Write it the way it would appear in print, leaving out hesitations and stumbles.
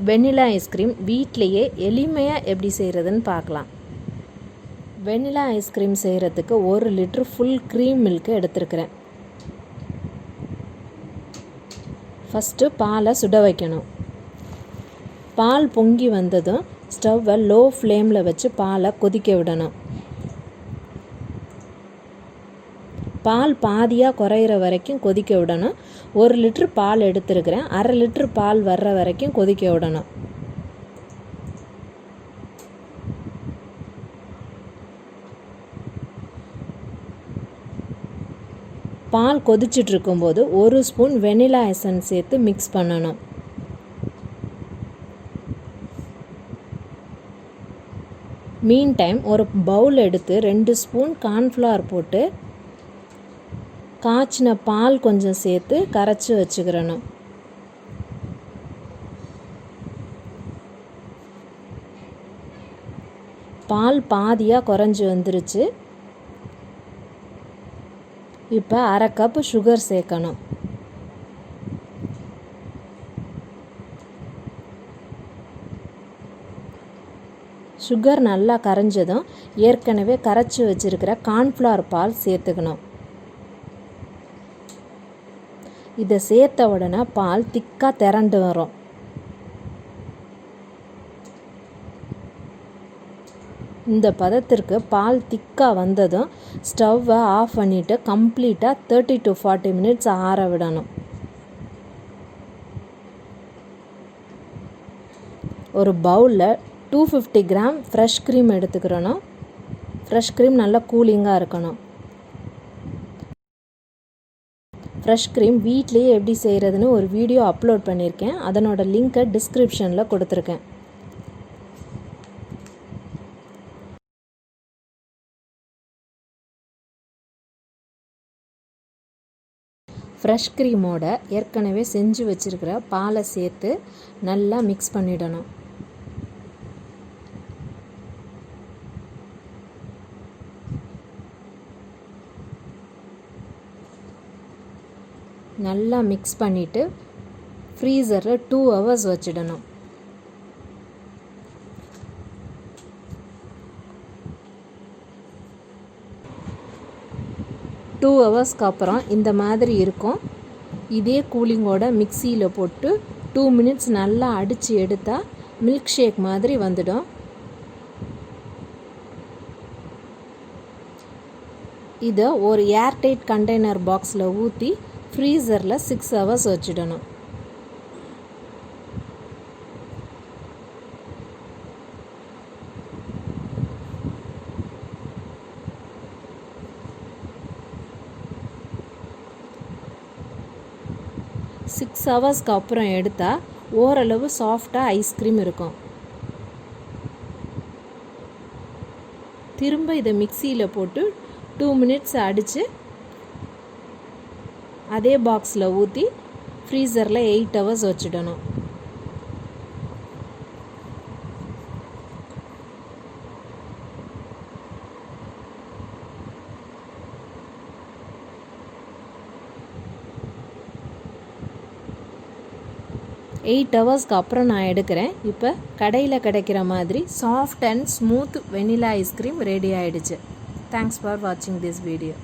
Vanilla ice cream வீட்டிலையே எளிமையாக எப்படி செய்கிறதுன்னு பார்க்கலாம். வெண்ணிலா ஐஸ்கிரீம் செய்கிறதுக்கு 1 லிட்டர் ஃபுல் க்ரீம் மில்க் எடுத்துருக்கிறேன். ஃபஸ்ட்டு பாலை சுட வைக்கணும். பால் பொங்கி வந்ததும் ஸ்டவ்வை லோ ஃப்ளேமில் வச்சு பாலை கொதிக்க விடணும். பால் பாதியாக குறையிற வரைக்கும் கொதிக்க விடணும். 1 லிட்டர் பால் எடுத்துருக்கிறேன். 1/2 லிட்டர் பால் வர்ற வரைக்கும் கொதிக்க விடணும். பால் கொதிச்சுட்டு இருக்கும்போது 1 ஸ்பூன் வெனிலா எசன்ஸ் சேர்த்து மிக்ஸ் பண்ணணும். மீன் டைம் ஒரு பவுல் எடுத்து 2 ஸ்பூன் கார்ன்ஃப்ளவர் போட்டு காய்ச்சின பால் கொஞ்சம் சேர்த்து கரைச்சி வச்சுக்கிறணும். பால் பாதியாக குறைஞ்சி வந்துருச்சு. இப்போ 1/2 கப் சுகர் சேர்க்கணும். சுகர் நல்லா கரைஞ்சதும் ஏற்கனவே கரைச்சி வச்சுருக்கிற கார்ன்ஃப்ளவர் பால் சேர்த்துக்கணும். இதை சேர்த்த உடனே பால் திக்காக திரண்டு வரும். இந்த பதத்திற்கு பால் திக்காக வந்ததும் ஸ்டவ்வை ஆஃப் பண்ணிவிட்டு கம்ப்ளீட்டாக 30 to 40 மினிட்ஸ் ஆற விடணும். ஒரு பவுலில் 250 கிராம் ஃப்ரெஷ் க்ரீம் எடுத்துக்கிறணும். ஃப்ரெஷ் க்ரீம் நல்லா கூலிங்காக இருக்கணும். ஃப்ரெஷ் க்ரீம் வீட்லேயே எப்படி செய்கிறதுன்னு ஒரு வீடியோ அப்லோட் பண்ணியிருக்கேன். அதனோட லிங்க்கை டிஸ்கிரிப்ஷனில் கொடுத்துருக்கேன். ஃப்ரெஷ் க்ரீமோட ஏற்கனவே செஞ்சு வச்சுருக்கிற பாலை சேர்த்து நல்லா மிக்ஸ் பண்ணிடணும். நல்லா மிக்ஸ் பண்ணிவிட்டு ஃப்ரீசரில் 2 hours வச்சிடணும். 2 ஹவர்ஸ்க்கு அப்புறம் இந்த மாதிரி இருக்கும். இதே கூலிங்கோட மிக்சியில் போட்டு 2 மினிட்ஸ் நல்லா அடித்து எடுத்தால் மில்க் ஷேக் மாதிரி வந்துடும். இதை ஒரு ஏர்டைட் கண்டெய்னர் பாக்ஸில் ஊற்றி ஃப்ரீசரில் 6 hours வச்சிடணும். சிக்ஸ் ஹவர்ஸ்க்கு அப்புறம் எடுத்தால் ஓரளவு சாஃப்டாக ஐஸ்கிரீம் இருக்கும். திரும்ப இதை மிக்சியில் போட்டு 2 மினிட்ஸ் அடித்து அதே பாக்ஸில் ஊற்றி ஃப்ரீசரில் 8 hours வச்சிடணும். எயிட் ஹவர்ஸ்க்கு அப்புறம் நான் எடுக்கிறேன். இப்போ கடையில் கிடைக்கிற மாதிரி soft and smooth vanilla ice cream ready ஆகிடுச்சு. தேங்க்ஸ் ஃபார் வாட்சிங் திஸ் வீடியோ.